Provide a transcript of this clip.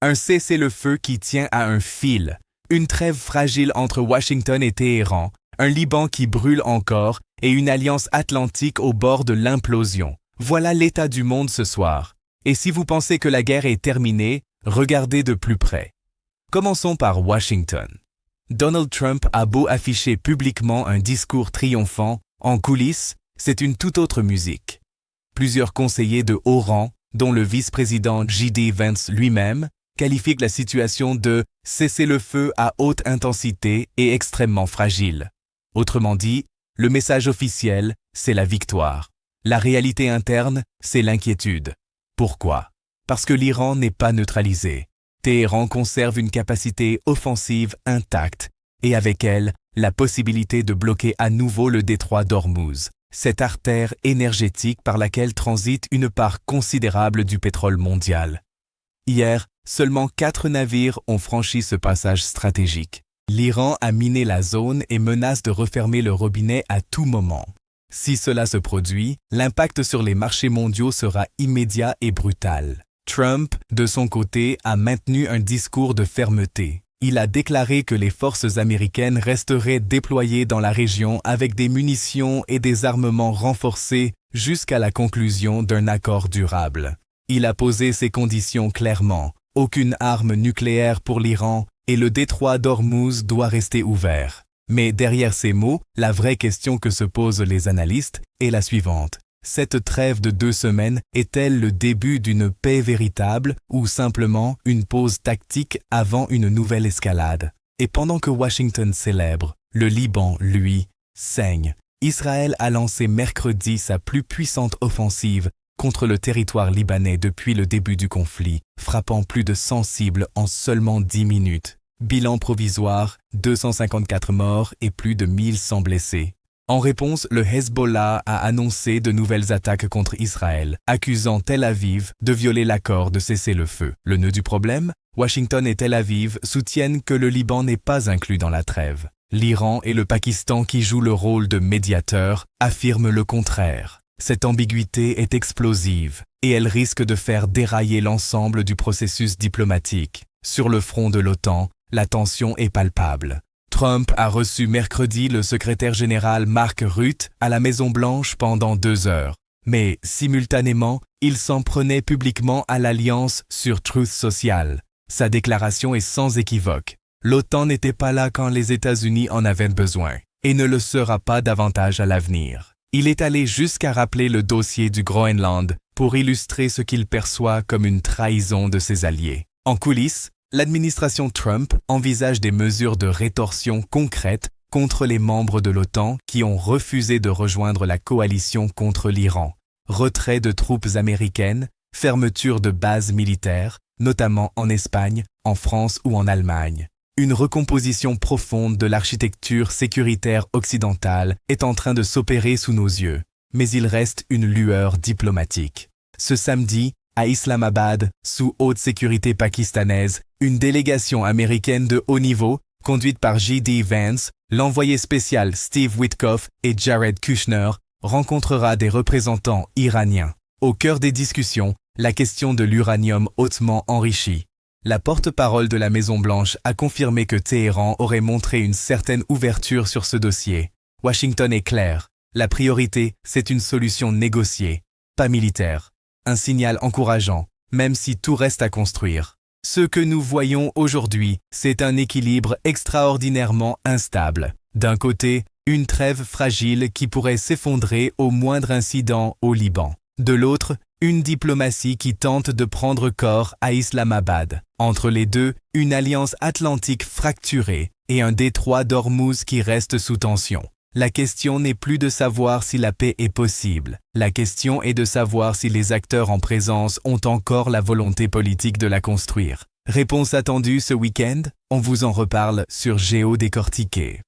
Un cessez-le-feu qui tient à un fil. Une trêve fragile entre Washington et Téhéran, un Liban qui brûle encore et une alliance atlantique au bord de l'implosion. Voilà l'état du monde ce soir. Et si vous pensez que la guerre est terminée, regardez de plus près. Commençons par Washington. Donald Trump a beau afficher publiquement un discours triomphant, en coulisses, c'est une toute autre musique. Plusieurs conseillers de haut rang, dont le vice-président J.D. Vance lui-même, qualifient la situation de « cessez-le-feu à haute intensité et extrêmement fragile ». Autrement dit, le message officiel, c'est la victoire. La réalité interne, c'est l'inquiétude. Pourquoi? Parce que l'Iran n'est pas neutralisé. Téhéran conserve une capacité offensive intacte et avec elle, la possibilité de bloquer à nouveau le détroit d'Ormuz, cette artère énergétique par laquelle transite une part considérable du pétrole mondial. Hier, seulement 4 navires ont franchi ce passage stratégique. L'Iran a miné la zone et menace de refermer le robinet à tout moment. Si cela se produit, l'impact sur les marchés mondiaux sera immédiat et brutal. Trump, de son côté, a maintenu un discours de fermeté. Il a déclaré que les forces américaines resteraient déployées dans la région avec des munitions et des armements renforcés jusqu'à la conclusion d'un accord durable. Il a posé ses conditions clairement. Aucune arme nucléaire pour l'Iran et le détroit d'Ormuz doit rester ouvert. Mais derrière ces mots, la vraie question que se posent les analystes est la suivante. Cette trêve de 2 semaines est-elle le début d'une paix véritable ou simplement une pause tactique avant une nouvelle escalade? Et pendant que Washington célèbre, le Liban, lui, saigne. Israël a lancé mercredi sa plus puissante offensive contre le territoire libanais depuis le début du conflit, frappant plus de 100 cibles en seulement 10 minutes. Bilan provisoire, 254 morts et plus de 1100 blessés. En réponse, le Hezbollah a annoncé de nouvelles attaques contre Israël, accusant Tel Aviv de violer l'accord de cessez-le-feu. Le nœud du problème? Washington et Tel Aviv soutiennent que le Liban n'est pas inclus dans la trêve. L'Iran et le Pakistan, qui jouent le rôle de médiateurs, affirment le contraire. Cette ambiguïté est explosive et elle risque de faire dérailler l'ensemble du processus diplomatique. Sur le front de l'OTAN, la tension est palpable. Trump a reçu mercredi le secrétaire général Mark Rutte à la Maison-Blanche pendant 2 heures. Mais, simultanément, il s'en prenait publiquement à l'Alliance sur Truth Social. Sa déclaration est sans équivoque. L'OTAN n'était pas là quand les États-Unis en avaient besoin et ne le sera pas davantage à l'avenir. Il est allé jusqu'à rappeler le dossier du Groenland pour illustrer ce qu'il perçoit comme une trahison de ses alliés. En coulisses, l'administration Trump envisage des mesures de rétorsion concrètes contre les membres de l'OTAN qui ont refusé de rejoindre la coalition contre l'Iran. Retrait de troupes américaines, fermeture de bases militaires, notamment en Espagne, en France ou en Allemagne. Une recomposition profonde de l'architecture sécuritaire occidentale est en train de s'opérer sous nos yeux, mais il reste une lueur diplomatique. Ce samedi, à Islamabad, sous haute sécurité pakistanaise, une délégation américaine de haut niveau, conduite par J.D. Vance, l'envoyé spécial Steve Witkoff et Jared Kushner, rencontrera des représentants iraniens. Au cœur des discussions, la question de l'uranium hautement enrichi. La porte-parole de la Maison-Blanche a confirmé que Téhéran aurait montré une certaine ouverture sur ce dossier. Washington est clair. La priorité, c'est une solution négociée, pas militaire. Un signal encourageant, même si tout reste à construire. Ce que nous voyons aujourd'hui, c'est un équilibre extraordinairement instable. D'un côté, une trêve fragile qui pourrait s'effondrer au moindre incident au Liban. De l'autre, une diplomatie qui tente de prendre corps à Islamabad. Entre les deux, une alliance atlantique fracturée et un détroit d'Ormuz qui reste sous tension. La question n'est plus de savoir si la paix est possible. La question est de savoir si les acteurs en présence ont encore la volonté politique de la construire. Réponse attendue ce week-end? On vous en reparle sur Géodécortiqué.